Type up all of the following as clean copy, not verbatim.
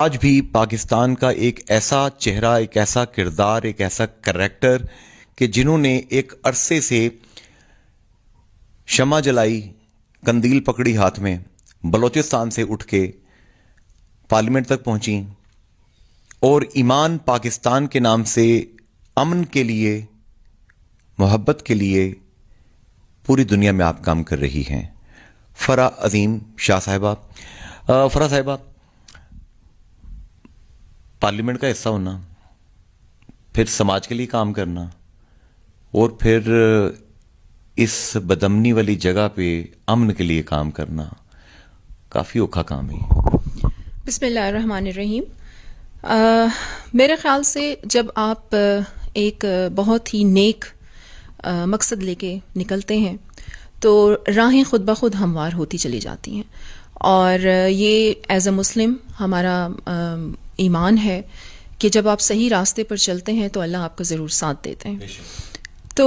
آج بھی پاکستان کا ایک ایسا چہرہ، ایک ایسا کردار، ایک ایسا کریکٹر کہ جنہوں نے ایک عرصے سے شمع جلائی، قندیل پکڑی ہاتھ میں، بلوچستان سے اٹھ کے پارلیمنٹ تک پہنچی اور ایمان پاکستان کے نام سے امن کے لیے، محبت کے لیے پوری دنیا میں آپ کام کر رہی ہیں۔ فرح عظیم شاہ صاحبہ، فرح صاحبہ، پارلیمنٹ کا حصہ ہونا، پھر سماج کے لیے کام کرنا اور پھر اس بدامنی والی جگہ پہ امن کے لیے کام کرنا کافی اوکھا کام ہے۔ بسم اللہ الرحمن الرحیم۔ میرے خیال سے جب آپ ایک بہت ہی نیک مقصد لے کے نکلتے ہیں تو راہیں خود بخود ہموار ہوتی چلی جاتی ہیں، اور یہ ایز اے مسلم ہمارا ایمان ہے کہ جب آپ صحیح راستے پر چلتے ہیں تو اللہ آپ کا ضرور ساتھ دیتے ہیں۔ تو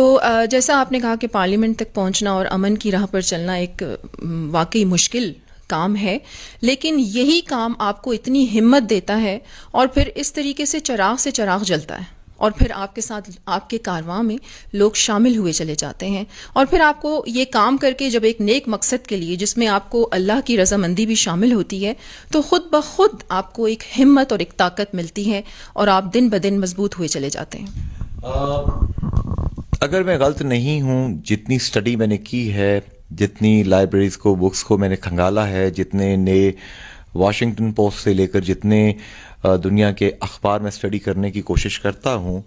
جیسا آپ نے کہا کہ پارلیمنٹ تک پہنچنا اور امن کی راہ پر چلنا ایک واقعی مشکل کام ہے، لیکن یہی کام آپ کو اتنی ہمت دیتا ہے اور پھر اس طریقے سے چراغ جلتا ہے، اور پھر آپ کے ساتھ آپ کے کارواں میں لوگ شامل ہوئے چلے جاتے ہیں، اور پھر آپ کو یہ کام کر کے جب ایک نیک مقصد کے لیے جس میں آپ کو اللہ کی رضامندی بھی شامل ہوتی ہے تو خود بخود آپ کو ایک ہمت اور ایک طاقت ملتی ہے اور آپ دن بدن مضبوط ہوئے چلے جاتے ہیں۔ اگر میں غلط نہیں ہوں، جتنی سٹڈی میں نے کی ہے، جتنی لائبریریز کو، بکس کو میں نے کھنگالا ہے، جتنے نئے واشنگٹن پوسٹ سے لے کر جتنے دنیا کے اخبار میں سٹڈی کرنے کی کوشش کرتا ہوں،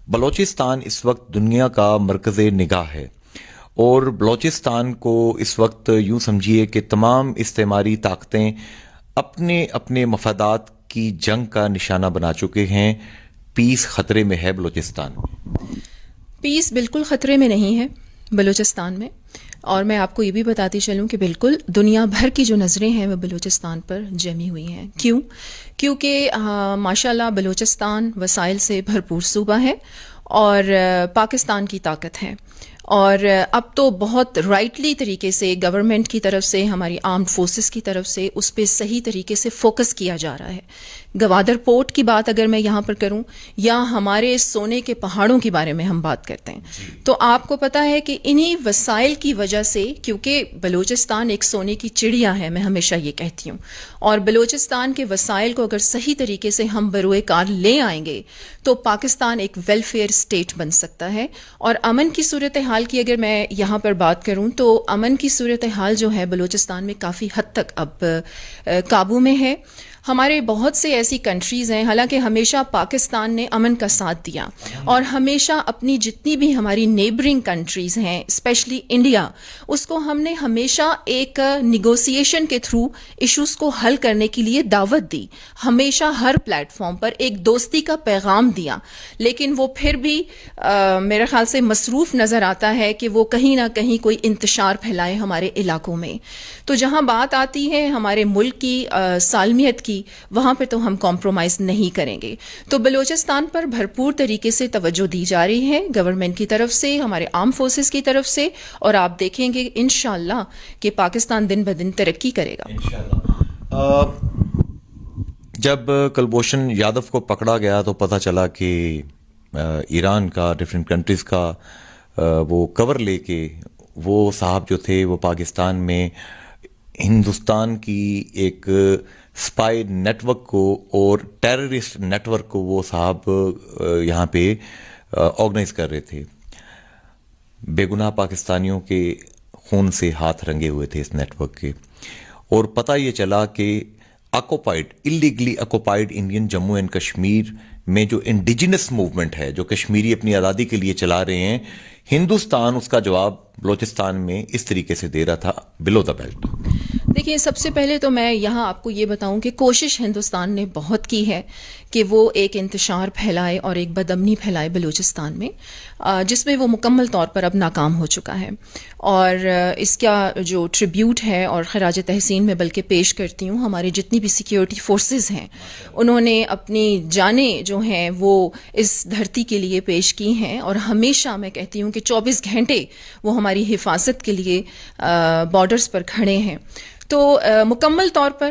بلوچستان اس وقت دنیا کا مرکز نگاہ ہے، اور بلوچستان کو اس وقت یوں سمجھیے کہ تمام استعماری طاقتیں اپنے اپنے مفادات کی جنگ کا نشانہ بنا چکے ہیں۔ پیس خطرے میں ہے بلوچستان میں؟ پیس بالکل خطرے میں نہیں ہے بلوچستان میں، اور میں آپ کو یہ بھی بتاتی چلوں کہ بالکل دنیا بھر کی جو نظریں ہیں وہ بلوچستان پر جمی ہوئی ہیں۔ کیونکہ ماشاءاللہ بلوچستان وسائل سے بھرپور صوبہ ہے اور پاکستان کی طاقت ہے، اور اب تو بہت رائٹلی طریقے سے گورنمنٹ کی طرف سے، ہماری آرمڈ فورسز کی طرف سے اس پہ صحیح طریقے سے فوکس کیا جا رہا ہے۔ گوادر پورٹ کی بات اگر میں یہاں پر کروں، یا ہمارے سونے کے پہاڑوں کے بارے میں ہم بات کرتے ہیں، تو آپ کو پتا ہے کہ انہی وسائل کی وجہ سے، کیونکہ بلوچستان ایک سونے کی چڑیا ہے، میں ہمیشہ یہ کہتی ہوں، اور بلوچستان کے وسائل کو اگر صحیح طریقے سے ہم بروئے کار لے آئیں گے تو پاکستان ایک ویلفیئر اسٹیٹ بن سکتا ہے۔ اور امن کی صورتحال کی اگر میں یہاں پر بات کروں تو امن کی صورتحال جو ہے بلوچستان میں کافی حد تک اب قابو میں ہے۔ ہمارے بہت سے ایسی کنٹریز ہیں، حالانکہ ہمیشہ پاکستان نے امن کا ساتھ دیا، اور ہمیشہ اپنی جتنی بھی ہماری نیبرنگ کنٹریز ہیں، اسپیشلی انڈیا، اس کو ہم نے ہمیشہ ایک نیگوسیشن کے تھرو ایشوز کو حل کرنے کے لیے دعوت دی، ہمیشہ ہر پلیٹ فارم پر ایک دوستی کا پیغام دیا، لیکن وہ پھر بھی میرے خیال سے مصروف نظر آتا ہے کہ وہ کہیں نہ کہیں کوئی انتشار پھیلائے ہمارے علاقوں میں۔ تو جہاں بات آتی ہے ہمارے ملک کی سالمیت کی، وہاں پہ تو ہم کمپرومائز نہیں کریں گے۔ تو بلوچستان پر بھرپور طریقے سے توجہ دی جا رہی ہے گورنمنٹ کی طرف سے، ہمارے آرم فورسز کی طرف سے، اور آپ دیکھیں گے انشاءاللہ کہ پاکستان دن بدن ترقی کرے گا انشاءاللہ۔ جب کلبھوشن یادو کو پکڑا گیا تو پتہ چلا کہ ایران کا، ڈفرینٹ کنٹریز کا وہ کور لے کے وہ صاحب جو تھے وہ پاکستان میں ہندوستان کی ایک اسپائی نیٹ ورک کو اور ٹیررسٹ نیٹ ورک کو وہ صاحب یہاں پہ آرگنائز کر رہے تھے۔ بے گناہ پاکستانیوں کے خون سے ہاتھ رنگے ہوئے تھے اس نیٹ ورک کے، اور پتہ یہ چلا کہ illegally occupied Indian Jammu and Kashmir میں جو انڈیجنس موومنٹ ہے، جو کشمیری اپنی آزادی کے لیے چلا رہے ہیں، ہندوستان اس کا جواب بلوچستان میں اس طریقے سے دے رہا تھا، بلو دا بیلٹ۔ دیکھیے، سب سے پہلے تو میں یہاں آپ کو یہ بتاؤں کہ کوشش ہندوستان نے بہت کی ہے کہ وہ ایک انتشار پھیلائے اور ایک بدامنی پھیلائے بلوچستان میں، جس میں وہ مکمل طور پر اب ناکام ہو چکا ہے، اور اس کا جو ٹریبیوٹ ہے اور خراج تحسین میں بلکہ پیش کرتی ہوں ہماری جتنی بھی سیکیورٹی فورسز ہیں، انہوں نے اپنی جانیں جو ہیں وہ اس دھرتی کے لیے پیش کی ہیں، اور ہمیشہ میں کہتی ہوں کہ 24 گھنٹے وہ ہماری حفاظت کے لیے بارڈرز پر کھڑے ہیں۔ تو مکمل طور پر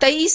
23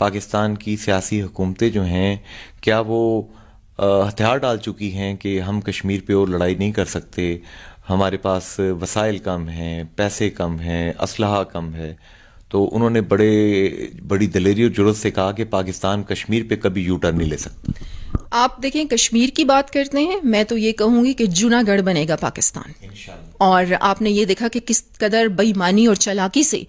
پاکستان کی سیاسی حکومتیں جو ہیں کیا وہ ہتھیار ڈال چکی ہیں کہ ہم کشمیر پہ اور لڑائی نہیں کر سکتے، ہمارے پاس وسائل کم ہیں، پیسے کم ہیں، اسلحہ کم ہے، تو انہوں نے بڑی دلیری اور جرات سے کہا کہ پاکستان کشمیر پہ کبھی یو ٹرن نہیں لے سکتا۔ آپ دیکھیں کشمیر کی بات کرتے ہیں، میں تو یہ کہوں گی کہ جونا گڑھ بنے گا پاکستان، اور آپ نے یہ دیکھا کہ کس قدر بے ایمانی اور چالاکی سے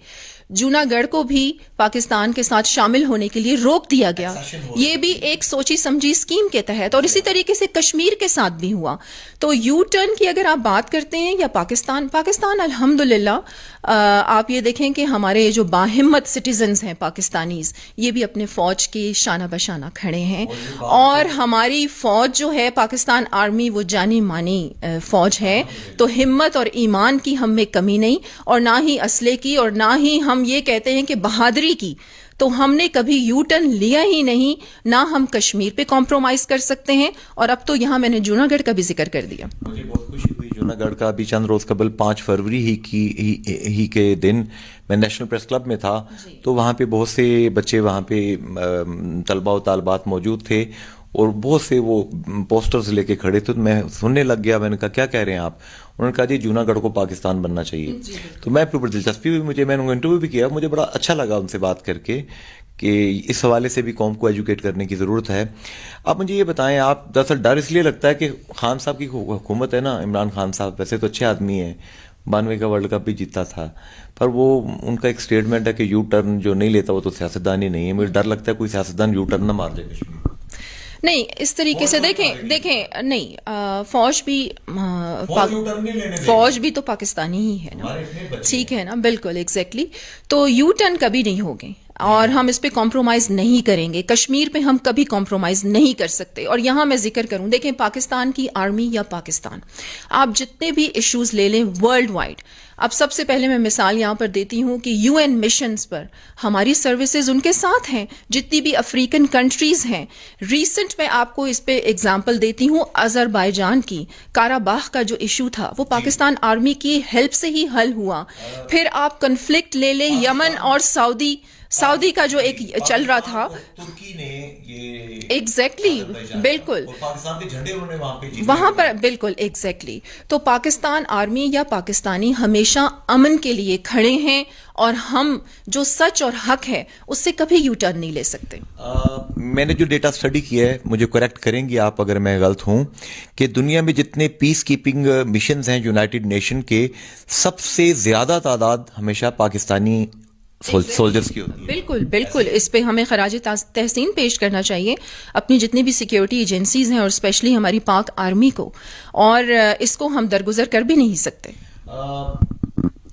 جونا گڑھ کو بھی پاکستان کے ساتھ شامل ہونے کے لیے روک دیا گیا، یہ بھی ایک سوچی سمجھی اسکیم کے تحت، اور اسی طریقے سے کشمیر کے ساتھ بھی ہوا۔ تو یو ٹرن کی اگر آپ بات کرتے ہیں یا پاکستان الحمدللہ آپ یہ دیکھیں کہ ہمارے جو باہمت سٹیزنز ہیں پاکستانیز، یہ بھی اپنے فوج کی شانہ بشانہ کھڑے ہیں، اور ہماری فوج جو ہے پاکستان آرمی وہ جانی مانی فوج ہے، تو ہمت اور ایمان کی ہم میں کمی نہیں، اور نہ ہی اسلحے کی، اور نہ ہی ہم یہ کہتے ہیں کہ بہادری کی، تو ہم نے کبھی یو ٹرن لیا ہی نہیں، نہ ہم کشمیر پہ کمپرومائز کر سکتے ہیں، اور اب تو یہاں میں نے جونا گڑھ کا بھی ذکر کر دیا۔ مجھے بہت خوشی ہوئی جونا گڑھ کا، ابھی چند روز قبل 5 فروری ہی کے دن میں نیشنل پریس کلب میں تھا، تو وہاں پہ بہت سے بچے، وہاں پہ طلباء و طالبات موجود تھے، اور بہت سے وہ پوسٹرز لے کے کھڑے تھے، تو میں سننے لگ گیا، میں نے کہا کیا کہہ رہے ہیں آپ؟ انہوں نے کہا جی جونا گڑھ کو پاکستان بننا چاہیے۔ تو میں پھر بڑی دلچسپی ہوئی، میں نے انٹرویو بھی کیا، مجھے بڑا اچھا لگا ان سے بات کر کے کہ اس حوالے سے بھی قوم کو ایجوکیٹ کرنے کی ضرورت ہے۔ آپ مجھے یہ بتائیں، آپ دراصل ڈر اس لیے لگتا ہے کہ خان صاحب کی حکومت ہے نا، عمران خان صاحب ویسے تو اچھے آدمی ہیں، 92 کا ورلڈ کپ بھی جیتا تھا، پر وہ ان کا ایک اسٹیٹمنٹ ہے کہ یو ٹرن جو نہیں لیتا وہ تو سیاستدان ہی نہیں ہے، مجھے ڈر لگتا ہے کوئی سیاستدان یو ٹرن نہ مار دے کشمیر۔ نہیں، اس طریقے سے دیکھیں نہیں، فوج بھی تو پاکستانی ہی ہے نا، ٹھیک ہے نا، بالکل ایگزیکٹلی، تو یو ٹرن کبھی نہیں ہوگے، اور ہم اس پہ کمپرومائز نہیں کریں گے، کشمیر پہ ہم کبھی کمپرومائز نہیں کر سکتے۔ اور یہاں میں ذکر کروں، دیکھیں پاکستان کی آرمی یا پاکستان، آپ جتنے بھی ایشوز لے لیں ورلڈ وائڈ، اب سب سے پہلے میں مثال یہاں پر دیتی ہوں کہ یو این مشنز پر ہماری سروسز ان کے ساتھ ہیں، جتنی بھی افریقن کنٹریز ہیں۔ ریسنٹ میں آپ کو اس پہ اگزامپل دیتی ہوں آذربائیجان کی، کاراباخ کا جو ایشو تھا وہ پاکستان آرمی کی ہیلپ سے ہی حل ہوا۔ پھر آپ کنفلکٹ لے لیں یمن اور سعودی کا جو ایک چل رہا تھا، ترکی نے یہ ایگزیکٹلی بالکل پاکستان کے جھنڈے انہوں نے وہاں پر بالکل ایگزیکٹلی، تو پاکستان آرمی یا پاکستانی ہمیشہ امن کے لیے کھڑے ہیں، اور ہم جو سچ اور حق ہے اس سے کبھی یو ٹرن نہیں لے سکتے۔ میں نے جو ڈیٹا اسٹڈی کیا ہے، مجھے کریکٹ کریں گی آپ اگر میں غلط ہوں، کہ دنیا میں جتنے پیس کیپنگ مشنز ہیں یونائٹڈ نیشن کے، سب سے زیادہ تعداد ہمیشہ پاکستانی سولجرز کی ہوتی ہے۔ بالکل اس پہ ہمیں خراج تحسین پیش کرنا چاہیے اپنی جتنی بھی سیکیورٹی ایجنسیز ہیں، اور اسپیشلی ہماری پاک آرمی کو، اور اس کو ہم درگزر کر بھی نہیں سکتے۔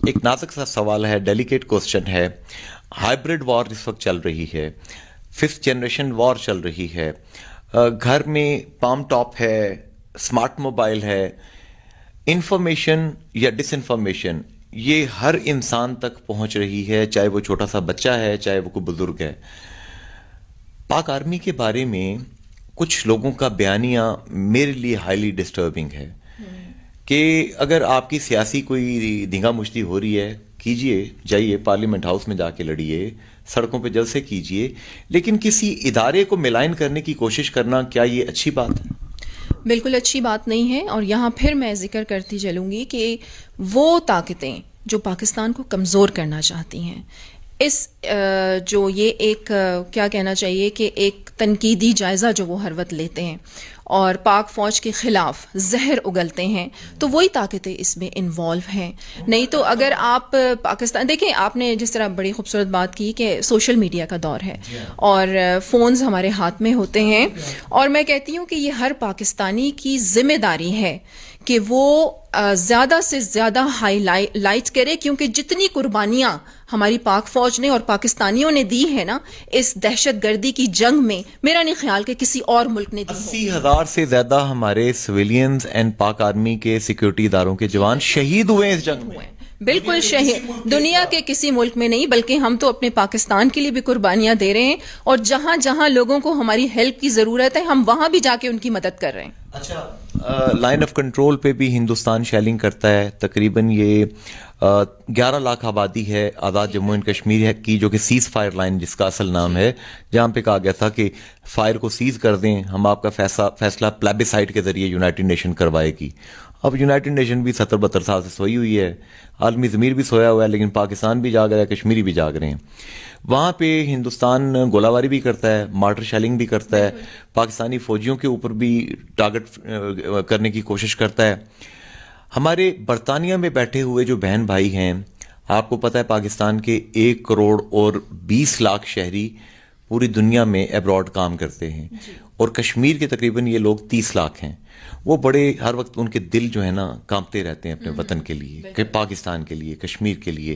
ایک نازک سا سوال ہے، ڈیلیکیٹ کوسچن ہے، ہائبرڈ وار اس وقت چل رہی ہے، 5th جنریشن وار چل رہی ہے، گھر میں پام ٹاپ ہے، اسمارٹ موبائل ہے، انفارمیشن یا ڈس انفارمیشن یہ ہر انسان تک پہنچ رہی ہے، چاہے وہ چھوٹا سا بچہ ہے، چاہے وہ کوئی بزرگ ہے۔ پاک آرمی کے بارے میں کچھ لوگوں کا بیانیہ میرے لیے ہائیلی ڈسٹربنگ ہے کہ اگر آپ کی سیاسی کوئی دھنگا مشتی ہو رہی ہے، کیجئے، جائیے پارلیمنٹ ہاؤس میں جا کے لڑیے، سڑکوں پہ جلسے کیجئے، لیکن کسی ادارے کو ملائن کرنے کی کوشش کرنا، کیا یہ اچھی بات ہے؟ بالکل اچھی بات نہیں ہے، اور یہاں پھر میں ذکر کرتی چلوں گی کہ وہ طاقتیں جو پاکستان کو کمزور کرنا چاہتی ہیں، اس جو یہ ایک کیا کہنا چاہیے کہ ایک تنقیدی جائزہ جو وہ ہر وقت لیتے ہیں اور پاک فوج کے خلاف زہر اگلتے ہیں، تو وہی طاقتیں اس میں انوالو ہیں۔ نہیں تو اگر آپ پاکستان دیکھیں، آپ نے جس طرح بڑی خوبصورت بات کی کہ سوشل میڈیا کا دور ہے اور فونز ہمارے ہاتھ میں ہوتے ہیں، اور میں کہتی ہوں کہ یہ ہر پاکستانی کی ذمہ داری ہے کہ وہ زیادہ سے زیادہ ہائی لائٹ کرے، کیونکہ جتنی قربانیاں ہماری پاک فوج نے اور پاکستانیوں نے دی ہے نا اس دہشت گردی کی جنگ میں، میرا نہیں خیال کہ کسی اور ملک نے دی ہو۔ 80,000 سے زیادہ ہمارے سویلینز اینڈ پاک آرمی کے سیکیورٹی اداروں کے جوان شہید ہوئے اس جنگ میں۔ بالکل شہید، دنیا کے کسی ملک میں نہیں، بلکہ ہم تو اپنے پاکستان کے لیے بھی قربانیاں دے رہے ہیں، اور جہاں جہاں لوگوں کو ہماری ہیلپ کی ضرورت ہے ہم وہاں بھی جا کے ان کی مدد کر رہے ہیں۔ اچھا، لائن آف کنٹرول پہ بھی ہندوستان شیلنگ کرتا ہے. تقریباً یہ 11 لاکھ آبادی ہے آزاد جموں اینڈ کشمیر ہے کی, جو کہ سیز فائر لائن جس کا اصل نام ہے, جہاں پہ کہا گیا تھا کہ فائر کو سیز کر دیں, ہم آپ کا فیصلہ پلیبیسائٹ کے ذریعے یونائٹڈ نیشن کروائے گی. اب یونائٹڈ نیشن بھی 70-72 سال سے سوئی ہوئی ہے, عالمی ضمیر بھی سویا ہوا ہے, لیکن پاکستان بھی جاگ رہا ہے, کشمیری بھی جاگ رہے ہیں. وہاں پہ ہندوستان گولہ باری بھی کرتا ہے, مارٹر شیلنگ بھی کرتا ہے, پاکستانی فوجیوں کے اوپر بھی ٹارگٹ کرنے کی کوشش کرتا ہے. ہمارے برطانیہ میں بیٹھے ہوئے جو بہن بھائی ہیں, آپ کو پتہ ہے پاکستان کے 1 کروڑ اور 20 لاکھ شہری پوری دنیا میں ایبراڈ کام کرتے ہیں, اور کشمیر کے تقریباً یہ لوگ 30 لاکھ ہیں. وہ بڑے ہر وقت ان کے دل جو ہے نا کانپتے رہتے ہیں اپنے وطن کے لیے, کہ پاکستان کے لیے, کشمیر کے لیے.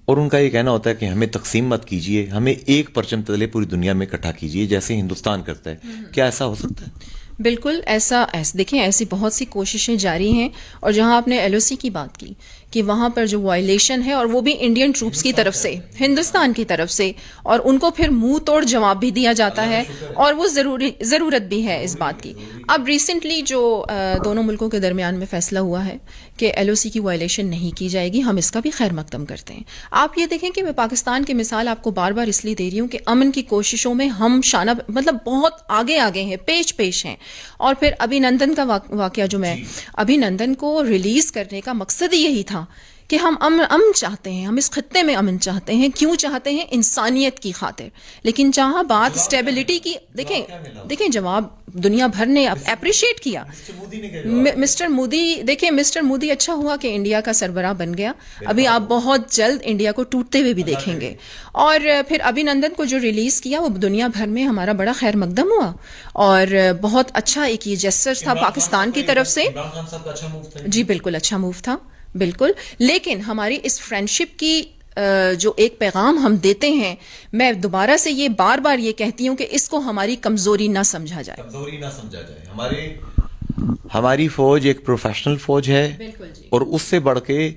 اور ان کا یہ کہنا ہوتا ہے کہ ہمیں تقسیم مت کیجیے, ہمیں ایک پرچم تلے پوری دنیا میں اکٹھا کیجیے جیسے ہندوستان کرتا ہے. کیا ایسا ہو سکتا ہے؟ بالکل ایسا دیکھیں ایسی بہت سی کوششیں جاری ہیں. اور جہاں آپ نے ایل او سی کی بات کی کہ وہاں پر جو وائلیشن ہے, اور وہ بھی انڈین ٹروپس کی طرف سے, ہندوستان کی طرف سے, اور ان کو پھر منہ توڑ جواب بھی دیا جاتا ہے, اور وہ ضرورت بھی ہے اس بات کی. اب ریسنٹلی جو دونوں ملکوں کے درمیان میں فیصلہ ہوا ہے کہ ایل او سی کی وائلیشن نہیں کی جائے گی, ہم اس کا بھی خیر مقدم کرتے ہیں. آپ یہ دیکھیں کہ میں پاکستان کی مثال آپ کو بار بار اس لیے دے رہی ہوں کہ امن کی کوششوں میں ہم شانہ مطلب بہت آگے ہیں, پیش ہیں. اور پھر ابھی نندن کا واقعہ, جو میں ابھی نندن کو ریلیز کرنے کا مقصد ہی یہی تھا کہ ہم امن چاہتے ہیں, ہم اس خطے میں امن چاہتے ہیں. کیوں چاہتے ہیں؟ انسانیت کی خاطر. لیکن جہاں بات اسٹیبلٹی کی, دیکھیں جواب دنیا بھر نے اپریشیٹ کیا. مسٹر مودی اچھا ہوا کہ انڈیا کا سربراہ بن گیا. ابھی آپ بہت جلد انڈیا کو ٹوٹتے ہوئے بھی دیکھیں گے. اور پھر ابھی نندن کو جو ریلیز کیا وہ دنیا بھر میں ہمارا بڑا خیر مقدم ہوا, اور بہت اچھا ایک یہ جیسچر تھا پاکستان کی طرف سے. جی بالکل اچھا موو تھا, بالکل. لیکن ہماری اس فرینڈشپ کی جو ایک پیغام ہم دیتے ہیں, میں دوبارہ سے یہ بار یہ کہتی ہوں کہ اس کو ہماری کمزوری نہ سمجھا جائے. ہماری فوج ایک پروفیشنل فوج ہے, اور اس سے بڑھ کے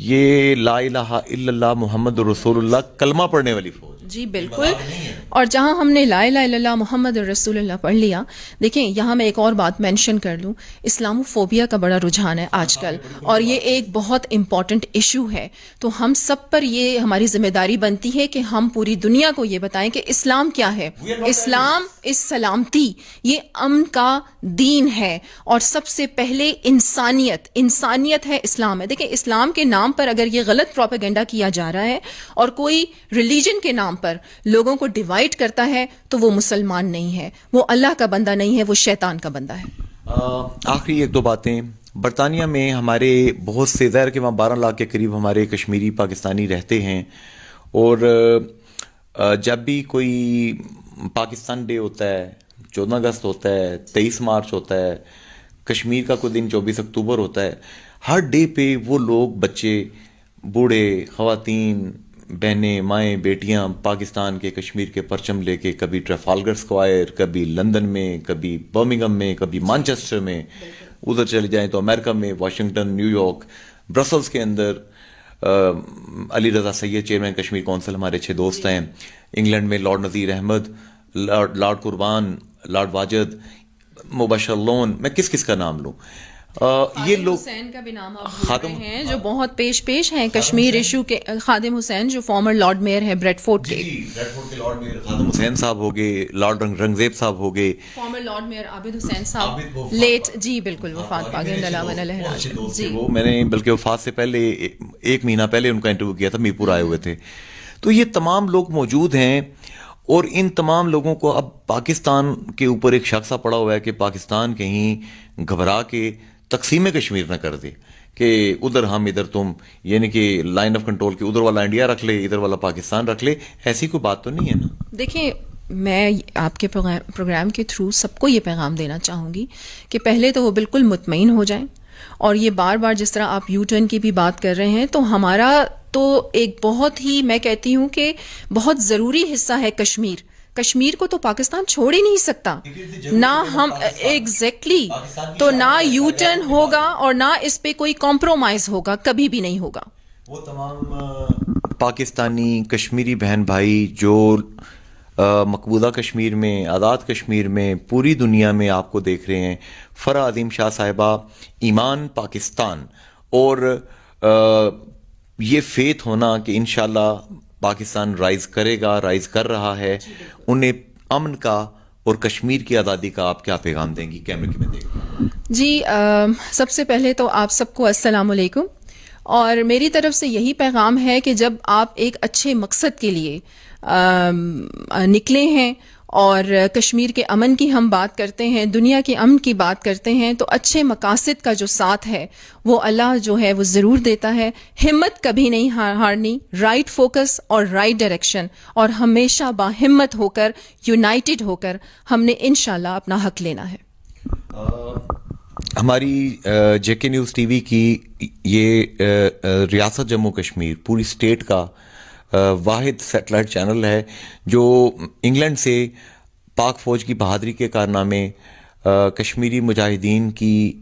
یہ لا الہ الا اللہ محمد رسول اللہ کلمہ پڑھنے والی فوج. جی بالکل. اور جہاں ہم نے لا الہ الا اللہ محمد رسول اللہ پڑھ لیا, دیکھیں یہاں میں ایک اور بات مینشن کر لوں, اسلامو فوبیا کا بڑا رجحان ہے آج کل, اور یہ ایک بہت امپورٹنٹ ایشو ہے. تو ہم سب پر یہ ہماری ذمہ داری بنتی ہے کہ ہم پوری دنیا کو یہ بتائیں کہ اسلام کیا ہے. اسلام اس سلامتی, یہ امن کا دین ہے, اور سب سے پہلے انسانیت ہے, اسلام ہے. دیکھیں اسلام کے نام پر اگر یہ غلط پروپیگنڈا کیا جا رہا ہے, اور کوئی ریلیجن کے نام پر لوگوں کو ڈیوائڈ کرتا ہے, تو وہ مسلمان نہیں ہے, وہ اللہ کا بندہ نہیں ہے, وہ شیطان کا بندہ ہے. آخری 1-2 باتیں. برطانیہ میں ہمارے بہت سے, ظاہر کہ وہاں 12 لاکھ کے قریب ہمارے کشمیری پاکستانی رہتے ہیں, اور جب بھی کوئی پاکستان ڈے ہوتا ہے, 14 اگست ہوتا ہے, 23 مارچ ہوتا ہے, کشمیر کا کوئی دن 24 اکتوبر ہوتا ہے, ہر ڈے پہ وہ لوگ, بچے, بوڑھے, خواتین, بہنیں, مائیں, بیٹیاں پاکستان کے, کشمیر کے پرچم لے کے, کبھی ٹریفالگر اسکوائر, کبھی لندن میں, کبھی برمنگھم میں, کبھی مانچسٹر میں, ادھر چلے جائیں تو امریکہ میں, واشنگٹن, نیو یارک, برسلز کے اندر. علی رضا سید چیئرمین کشمیر کونسل ہمارے 6 دوست ہیں. انگلینڈ میں لارڈ نذیر احمد, لارڈ قربان, لارڈ واجد, مبشر لون, میں کس کا نام لوں. یہ لوگ, حسین کا بھی نام آپ بول رہے ہیں, جو بہت پیش ہیں کشمیر ایشو کے. خادم حسین جو فارمر لارڈ میئر ہیں بریڈ فورٹ کے, لارڈ میئر خادم حسین صاحب ہو گئے, لارڈ رنگزیب صاحب ہو گئے, فارمر لارڈ میئر عابد حسین صاحب لیٹ, جی بالکل وفات پا گئے, جی وہ میں نے بلکہ وفات سے پہلے 1 مہینہ پہلے ان کا انٹرویو کیا تھا, میرپور آئے ہوئے تھے. تو یہ تمام لوگ موجود ہیں, اور ان تمام لوگوں کو اب پاکستان کے اوپر ایک شخصہ پڑا ہوا ہے کہ پاکستان کہیں گھبرا کے تقسیم کشمیر نہ کر دے, کہ ادھر ہم ادھر تم, یعنی کہ لائن آف کنٹرول کے ادھر والا انڈیا رکھ لے, ادھر والا پاکستان رکھ لے. ایسی کوئی بات تو نہیں ہے نا. دیکھیں میں آپ کے پروگرام کے تھرو سب کو یہ پیغام دینا چاہوں گی کہ پہلے تو وہ بالکل مطمئن ہو جائیں, اور یہ بار جس طرح آپ یو ٹرن کی بھی بات کر رہے ہیں, تو ہمارا تو ایک بہت ہی, میں کہتی ہوں کہ بہت ضروری حصہ ہے کشمیر کو تو پاکستان چھوڑ ہی نہیں سکتا. نہ ہم ایگزیکٹلی, تو نہ یو ٹرن ہوگا اور نہ اس پہ کوئی کمپرومائز ہوگا, کبھی بھی نہیں ہوگا. وہ تمام پاکستانی کشمیری بہن بھائی جو مقبوضہ کشمیر میں، آزاد کشمیر میں، پوری دنیا میں آپ کو دیکھ رہے ہیں. فرح عظیم شاہ صاحبہ، ایمان پاکستان، اور یہ فیتھ ہونا کہ انشاءاللہ پاکستان رائز کرے گا، رائز کر رہا ہے، انہیں امن کا اور کشمیر کی آزادی کا آپ کیا پیغام دیں گی؟ کیمرے میں دیکھ. جی سب سے پہلے تو آپ سب کو السلام علیکم. اور میری طرف سے یہی پیغام ہے کہ جب آپ ایک اچھے مقصد کے لیے نکلے ہیں اور کشمیر کے امن کی ہم بات کرتے ہیں، دنیا کے امن کی بات کرتے ہیں، تو اچھے مقاصد کا جو ساتھ ہے وہ اللہ جو ہے وہ ضرور دیتا ہے. ہمت کبھی نہیں ہارنی، رائٹ فوکس اور رائٹ ڈائریکشن، اور ہمیشہ باہمت ہو کر، یونائٹڈ ہو کر ہم نے انشاءاللہ اپنا حق لینا ہے. ہماری جے کے نیوز ٹی وی کی یہ ریاست جموں کشمیر، پوری اسٹیٹ کا واحد سیٹلائٹ چینل ہے جو انگلینڈ سے پاک فوج کی بہادری کے کارنامے، کشمیری مجاہدین کی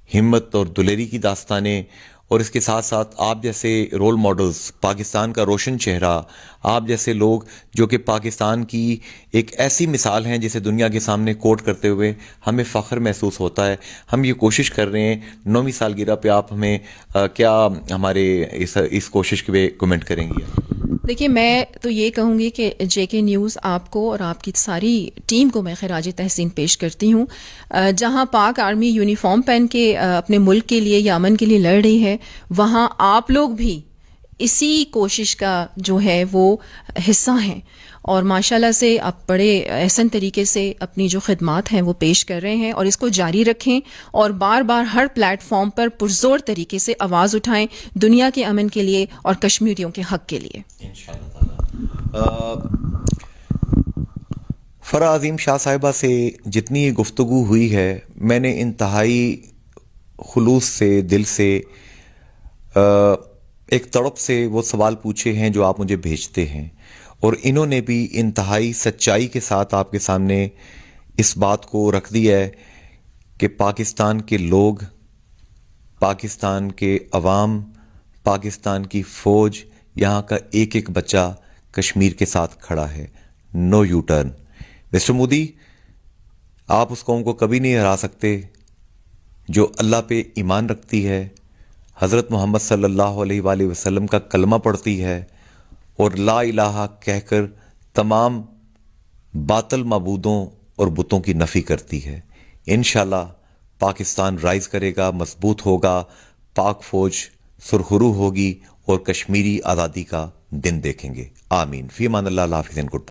ہمت اور دلیری کی داستانیں، اور اس کے ساتھ ساتھ آپ جیسے رول ماڈلز، پاکستان کا روشن چہرہ، آپ جیسے لوگ جو کہ پاکستان کی ایک ایسی مثال ہیں جسے دنیا کے سامنے کوٹ کرتے ہوئے ہمیں فخر محسوس ہوتا ہے. ہم یہ کوشش کر رہے ہیں. 9ویں سالگرہ پہ آپ ہمیں کیا ہمارے اس کوشش پہ کمنٹ کریں گی؟ دیکھیے، میں تو یہ کہوں گی کہ جے کے نیوز آپ کو اور آپ کی ساری ٹیم کو میں خراج تحسین پیش کرتی ہوں. جہاں پاک آرمی یونیفارم پہن کے اپنے ملک کے لیے یا امن کے لیے لڑ رہی ہے، وہاں آپ لوگ بھی اسی کوشش کا جو ہے وہ حصہ ہیں، اور ماشاءاللہ سے آپ بڑے احسن طریقے سے اپنی جو خدمات ہیں وہ پیش کر رہے ہیں، اور اس کو جاری رکھیں اور بار بار ہر پلیٹ فارم پر پرزور طریقے سے آواز اٹھائیں دنیا کے امن کے لیے اور کشمیریوں کے حق کے لیے. فرح عظیم شاہ صاحبہ سے جتنی یہ گفتگو ہوئی ہے، میں نے انتہائی خلوص سے، دل سے، ایک تڑپ سے وہ سوال پوچھے ہیں جو آپ مجھے بھیجتے ہیں، اور انہوں نے بھی انتہائی سچائی کے ساتھ آپ کے سامنے اس بات کو رکھ دیا ہے کہ پاکستان کے لوگ، پاکستان کے عوام، پاکستان کی فوج، یہاں کا ایک ایک بچہ کشمیر کے ساتھ کھڑا ہے. نو یو ٹرن. مسٹر مودی، آپ اس قوم کو کبھی نہیں ہرا سکتے جو اللہ پہ ایمان رکھتی ہے، حضرت محمد صلی اللہ علیہ وآلہ وسلم کا کلمہ پڑھتی ہے، اور لا الہ کہہ کر تمام باطل معبودوں اور بتوں کی نفی کرتی ہے. انشاءاللہ پاکستان رائز کرے گا، مضبوط ہوگا، پاک فوج سرخرو ہوگی، اور کشمیری آزادی کا دن دیکھیں گے. آمین. فی امان اللہ. اللہ حافظ. گڈ.